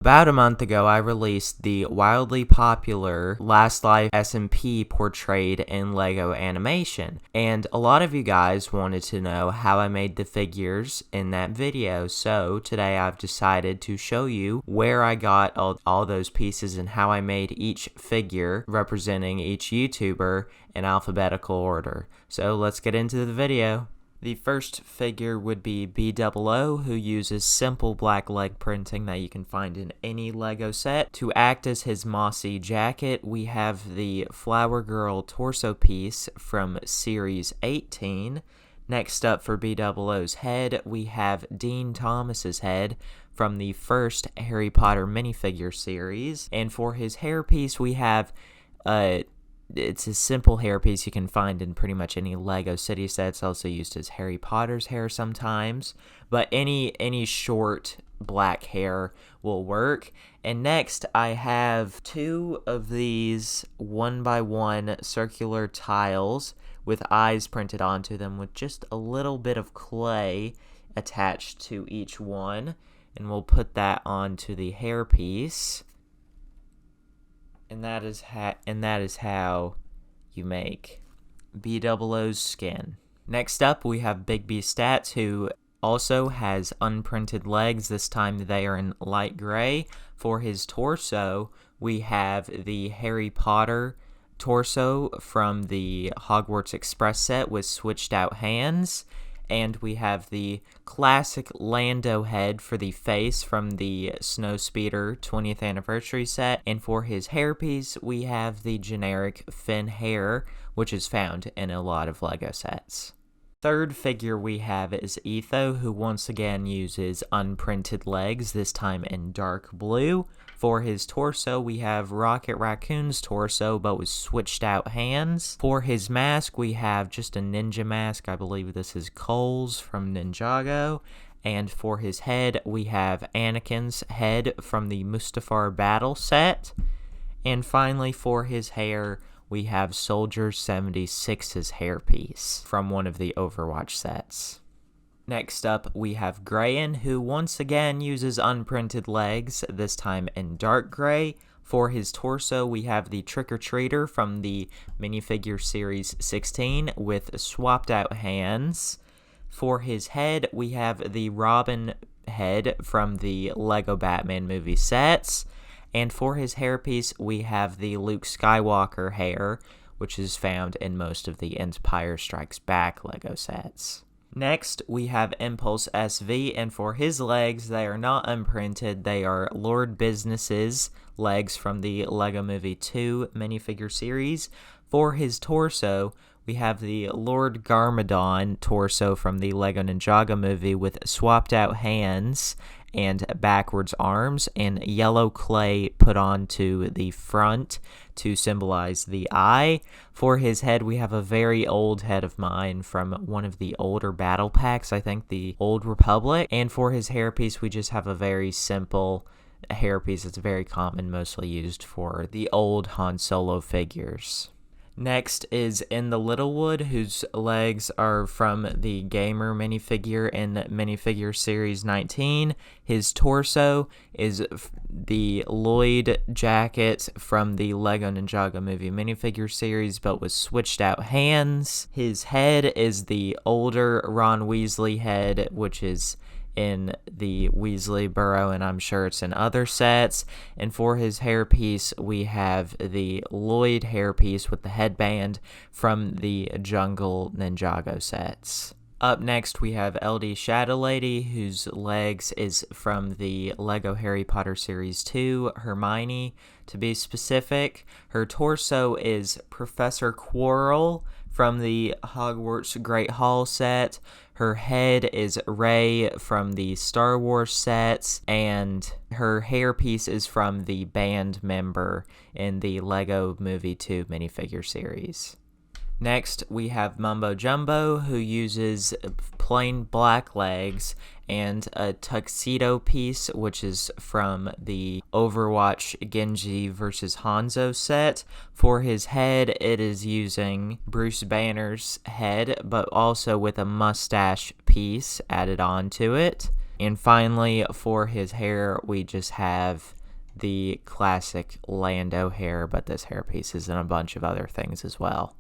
About a month ago, I released the wildly popular Last Life SMP portrayed in LEGO animation, and a lot of you guys wanted to know how I made the figures in that video, so today I've decided to show you where I got all those pieces and how I made each figure representing each YouTuber in alphabetical order. So let's get into the video. The first figure would be B00, who uses simple black leg printing that you can find in any LEGO set. To act as his mossy jacket, we have the Flower Girl torso piece from Series 18. Next up for B00's head, we have Dean Thomas's head from the first Harry Potter minifigure series. And for his hairpiece, we have it's a simple hairpiece you can find in pretty much any LEGO city set. It's also used as Harry Potter's hair sometimes, but any short black hair will work. And next I have two of these 1x1 circular tiles with eyes printed onto them with just a little bit of clay attached to each one, and we'll put that onto the hairpiece. And that is how you make B00's skin. Next up, we have Big B Stats, who also has unprinted legs. This time they are in light gray. For his torso, we have the Harry Potter torso from the Hogwarts Express set with switched out hands. And we have the classic Lando head for the face from the Snowspeeder 20th anniversary set. And for his hairpiece, we have the generic Finn hair, which is found in a lot of LEGO sets. Third figure we have is Etho, who once again uses unprinted legs, this time in dark blue. For his torso, we have Rocket Raccoon's torso, but with switched out hands. For his mask, we have just a ninja mask. I believe this is Cole's from Ninjago. And for his head, we have Anakin's head from the Mustafar Battle set. And finally, for his hair, we have Soldier 76's hairpiece from one of the Overwatch sets. Next up, we have Grayan, who once again uses unprinted legs, this time in dark gray. For his torso, we have the Trick-or-Treater from the minifigure series 16 with swapped out hands. For his head, we have the Robin head from the LEGO Batman movie sets. And for his hairpiece, we have the Luke Skywalker hair, which is found in most of the Empire Strikes Back LEGO sets. Next, we have Impulse SV, and for his legs, they are not unprinted. They are Lord Business's legs from the LEGO Movie 2 minifigure series. For his torso, we have the Lord Garmadon torso from the LEGO Ninjago movie with swapped out hands and backwards arms, and yellow clay put onto the front to symbolize the eye. For his head, we have a very old head of mine from one of the older battle packs, I think the Old Republic. And for his hairpiece, we just have a very simple hairpiece that's very common, mostly used for the old Han Solo figures. Next is In the Littlewood, whose legs are from the Gamer minifigure in minifigure series 19. His torso is the Lloyd jacket from the LEGO Ninjago movie minifigure series, but with switched out hands. His head is the older Ron Weasley head, which is in the Weasley Burrow, and I'm sure it's in other sets. And for his hairpiece, we have the Lloyd hairpiece with the headband from the Jungle Ninjago sets. Up next, we have LD Shadow Lady, whose legs is from the LEGO Harry Potter Series 2, Hermione, to be specific. Her torso is Professor Quirrell from the Hogwarts Great Hall set. Her head is Rey from the Star Wars sets, and her hairpiece is from the band member in the LEGO Movie 2 minifigure series. Next, we have Mumbo Jumbo, who uses plain black legs and a tuxedo piece, which is from the Overwatch Genji vs. Hanzo set. For his head, it is using Bruce Banner's head, but also with a mustache piece added on to it. And finally, for his hair, we just have the classic Lando hair, but this hairpiece is in a bunch of other things as well.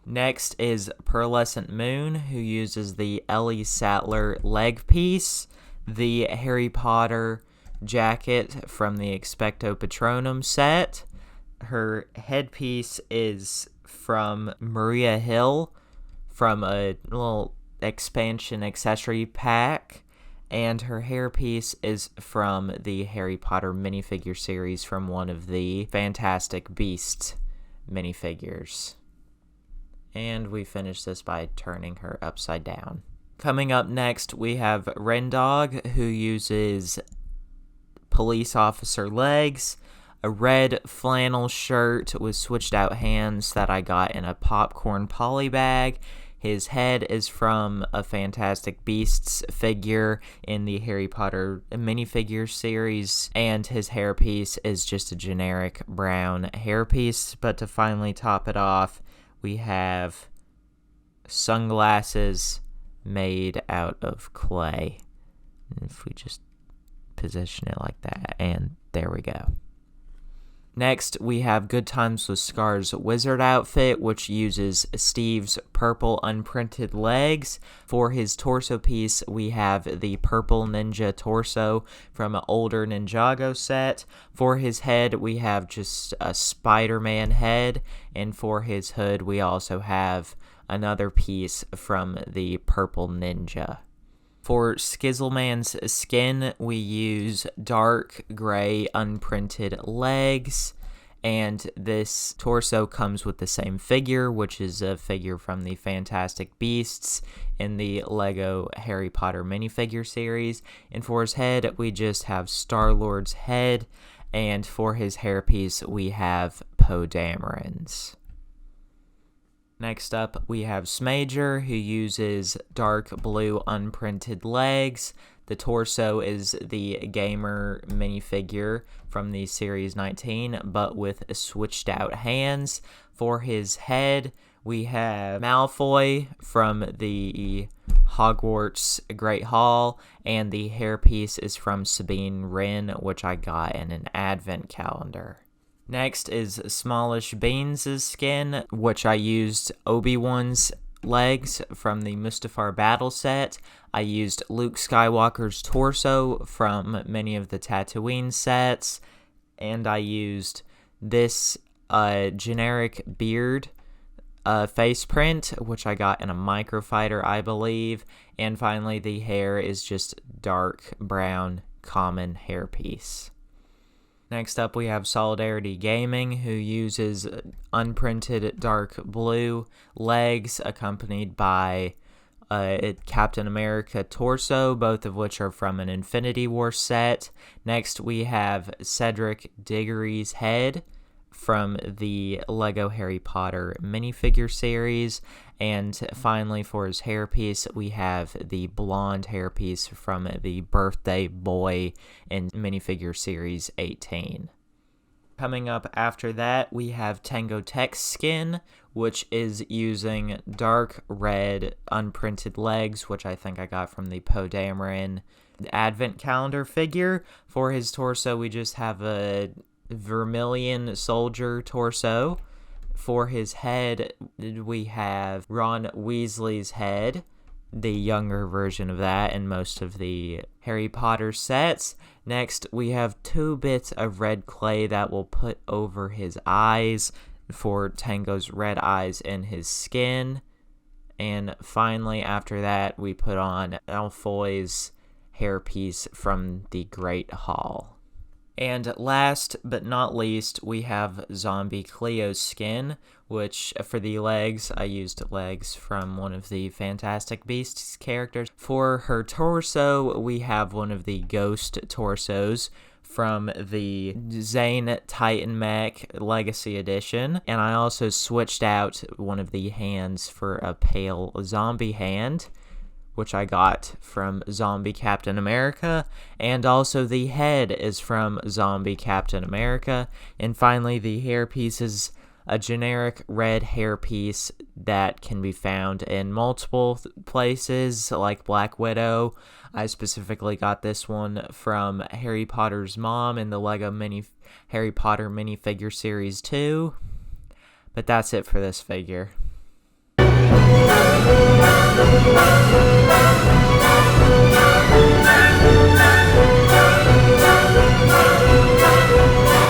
Next is Pearlescent Moon, who uses the Ellie Sattler leg piece, the Harry Potter jacket from the Expecto Patronum set. Her headpiece is from Maria Hill from a little expansion accessory pack, and her hairpiece is from the Harry Potter minifigure series from one of the Fantastic Beasts minifigures. And we finish this by turning her upside down. Coming up next, we have Rendog, who uses police officer legs, a red flannel shirt with switched out hands that I got in a popcorn poly bag. His head is from a Fantastic Beasts figure in the Harry Potter minifigure series, and his hairpiece is just a generic brown hairpiece. But to finally top it off, we have sunglasses made out of clay. If we just position it like that, and there we go. Next, we have Good Times with Scar's wizard outfit, which uses Steve's purple unprinted legs. For his torso piece, we have the purple ninja torso from an older Ninjago set. For his head, we have just a Spider-Man head. And for his hood, we also have another piece from the purple ninja. For Skizzleman's skin, we use dark gray unprinted legs, and this torso comes with the same figure, which is a figure from the Fantastic Beasts in the Lego Harry Potter minifigure series. And for his head, we just have Star-Lord's head, and for his hairpiece, we have Poe Dameron's. Next up, we have Smager, who uses dark blue unprinted legs. The torso is the gamer minifigure from the Series 19, but with switched out hands. For his head, we have Malfoy from the Hogwarts Great Hall, and the hairpiece is from Sabine Wren, which I got in an advent calendar. Next is Smallish Beans' skin, which I used Obi-Wan's legs from the Mustafar battle set. I used Luke Skywalker's torso from many of the Tatooine sets, and I used this generic beard face print, which I got in a microfighter, I believe. And finally, the hair is just dark brown common hairpiece. Next up, we have Solidarity Gaming, who uses unprinted dark blue legs accompanied by Captain America torso, both of which are from an Infinity War set. Next, we have Cedric Diggory's head from the Lego Harry Potter minifigure series. And finally, for his hairpiece, we have the blonde hairpiece from the Birthday Boy in minifigure series 18. Coming up after that, we have Tango Tech's skin, which is using dark red unprinted legs, which I think I got from the Poe Dameron advent calendar figure. For his torso, we just have a vermilion soldier torso. For his head, we have Ron Weasley's head, the younger version of that in most of the Harry Potter sets. Next, we have 2 bits of red clay that we'll put over his eyes for Tango's red eyes in his skin. And finally, after that, we put on Malfoy's hairpiece from the Great Hall. And last but not least, we have Zombie Cleo's skin, which for the legs, I used legs from one of the Fantastic Beasts characters. For her torso, we have one of the ghost torsos from the Zane Titan Mech Legacy Edition. And I also switched out one of the hands for a pale zombie hand, which I got from Zombie Captain America, and also the head is from Zombie Captain America. And finally, the hairpiece is a generic red hairpiece that can be found in multiple places, like Black Widow. I specifically got this one from Harry Potter's mom in the Harry Potter minifigure series 2. But that's it for this figure.